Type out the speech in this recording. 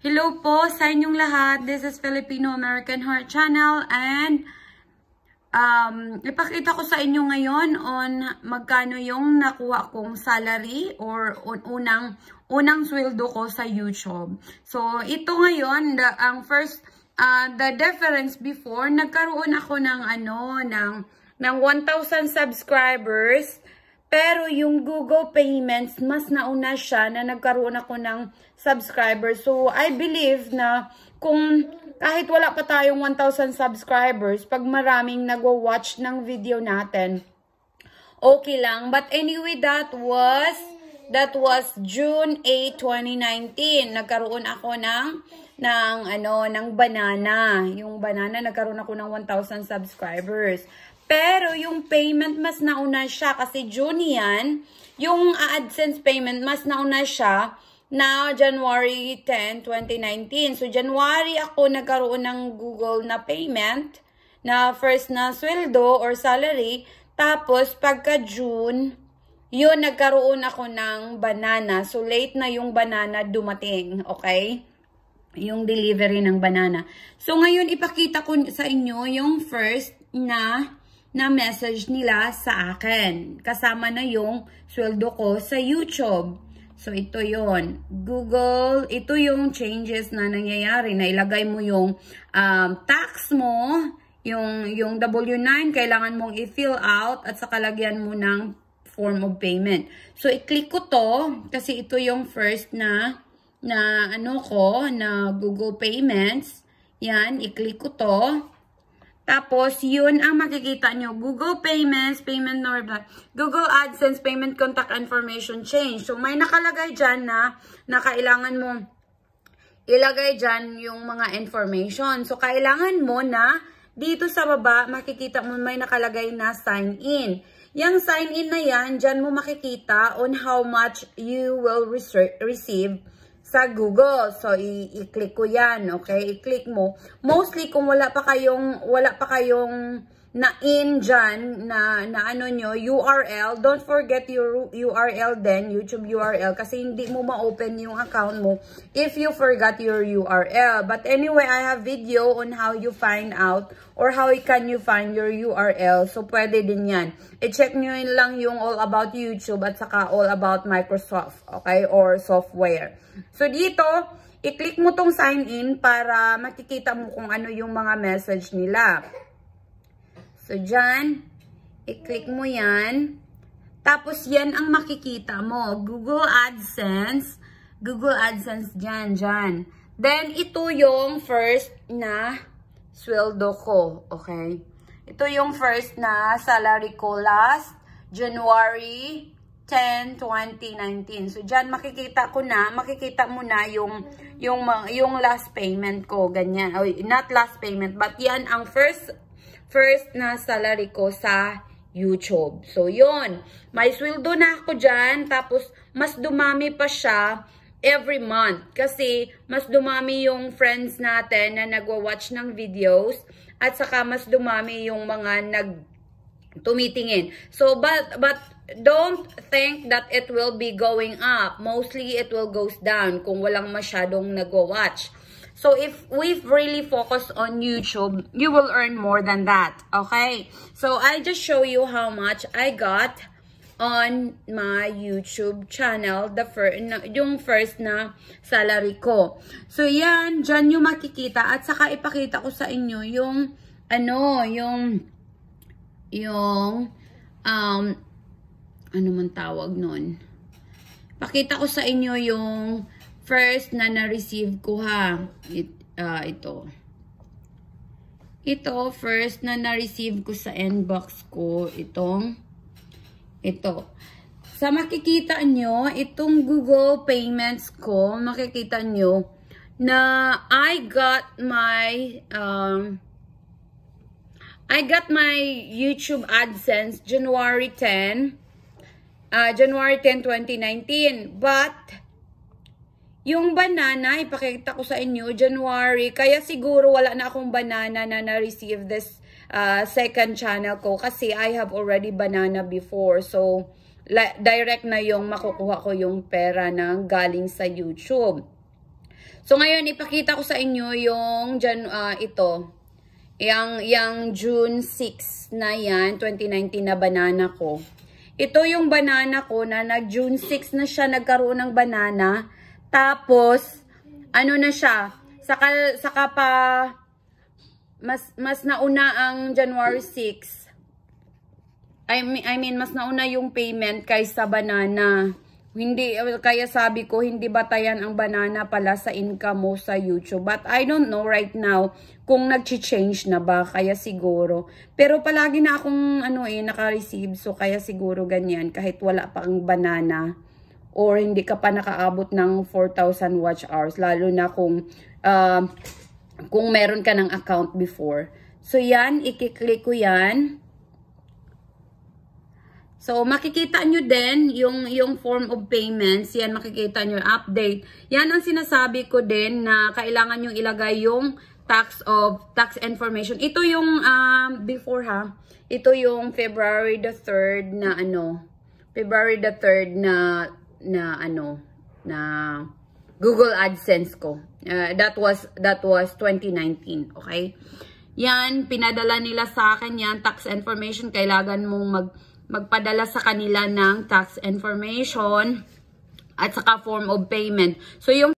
Hello po sa inyong lahat. This is Filipino American Heart Channel and ipakita ko sa inyo ngayon on magkano yung nakuha kong salary or unang sweldo ko sa YouTube. So ito ngayon, the difference before, nagkaroon ako ng 1,000 subscribers. Pero yung Google Payments, mas nauna siya na nagkaroon ako ng subscribers. So, I believe na kung kahit wala pa tayong 1,000 subscribers, pag maraming nagwa-watch ng video natin, okay lang. But anyway, that was June 8, 2019. Nagkaroon ako ng banana. Yung banana, nagkaroon ako ng 1,000 subscribers. Pero yung payment mas nauna siya kasi June yan. Yung AdSense payment mas nauna siya na January 10, 2019. So January ako nagkaroon ng Google na payment na first na sweldo or salary. Tapos pagka June, yun nagkaroon ako ng banana. So late na yung banana dumating, okay? Yung delivery ng banana. So ngayon ipakita ko sa inyo yung first na message nila sa akin. Kasama na yung sweldo ko sa YouTube. So, ito yon Google, ito yung changes na nangyayari. Na ilagay mo yung tax mo, yung W9, kailangan mong i-fill out at saka lagyan mo ng form of payment. So, i-click ko to kasi ito yung first na Google Payments. Yan, i-click ko to. Tapos, yun ang makikita nyo. Google Payments, Payment Number, Google AdSense, Payment Contact Information Change. So, may nakalagay dyan na kailangan mo ilagay dyan yung mga information. So, kailangan mo na dito sa baba, makikita mo may nakalagay na sign in. Yung sign in na yan, dyan mo makikita on how much you will receive sa Google. So, i-click ko yan, okay? I-click mo. Mostly, kung wala pa kayong na-in dyan, na URL, don't forget your URL then, YouTube URL, kasi hindi mo ma-open yung account mo if you forgot your URL. But anyway, I have video on how you find out or how can you find your URL. So, pwede din yan. I-check nyo yun lang yung all about YouTube at saka all about Microsoft, okay? Or software. So, dito, i-click mo tong sign in para makikita mo kung ano yung mga message nila. So, dyan, i-click mo yan. Tapos, yan ang makikita mo. Google AdSense dyan. Then, ito yung first na sweldo ko, okay? Ito yung first na salary ko last January 10, 2019. So, dyan makikita mo na yung last payment ko, ganyan. Oh, not last payment, but yan ang first na salary ko sa YouTube. So, yun. May sweldo na ako dyan. Tapos, mas dumami pa siya every month. Kasi, mas dumami yung friends natin na nagwa-watch ng videos. At saka, mas dumami yung mga tumitingin. So, but don't think that it will be going up. Mostly, it will goes down kung walang masyadong nagwa-watch. So, if we've really focused on YouTube, you will earn more than that. Okay? So, I just show you how much I got on my YouTube channel. Yung first na salary ko. So, yan. Dyan yung makikita. At saka ipakita ko sa inyo yung ano man tawag nun. Pakita ko sa inyo yung first na na-receive ko ha. Ito. Ito, first na na-receive ko sa inbox ko. Ito. Sa makikita nyo, itong Google Payments ko, makikita nyo na I got my YouTube AdSense January 10, 2019. But, yung banana, ipakita ko sa inyo, January, kaya siguro wala na akong banana na na-receive this second channel ko kasi I have already banana before. So, direct na yung makukuha ko yung pera na galing sa YouTube. So, ngayon, ipakita ko sa inyo yung ito. Yung June 6 na yan, 2019 na banana ko. Ito yung banana ko na nag-June 6 na siya nagkaroon ng banana. Tapos, ano na siya, saka pa, mas nauna ang January 6. I mean, mas nauna yung payment kaysa banana. Hindi, kaya sabi ko, hindi batayan ang banana pala sa income mo sa YouTube. But I don't know right now kung nag-change na ba, kaya siguro. Pero palagi na akong naka-receive, so kaya siguro ganyan, kahit wala pa ang banana. Or hindi ka pa nakaabot ng 4,000 watch hours, lalo na kung meron ka ng account before. So yan, i-click ko yan. So, makikita nyo din yung form of payments. Yan, makikita nyo update. Yan ang sinasabi ko din na kailangan nyo ilagay yung tax information. Ito yung before ha. Ito yung February the 3rd na February the 3rd na Google AdSense ko. That was 2019, okay? Yan, pinadala nila sa akin yan, tax information. Kailangan mong magpadala sa kanila ng tax information at saka form of payment. So, yung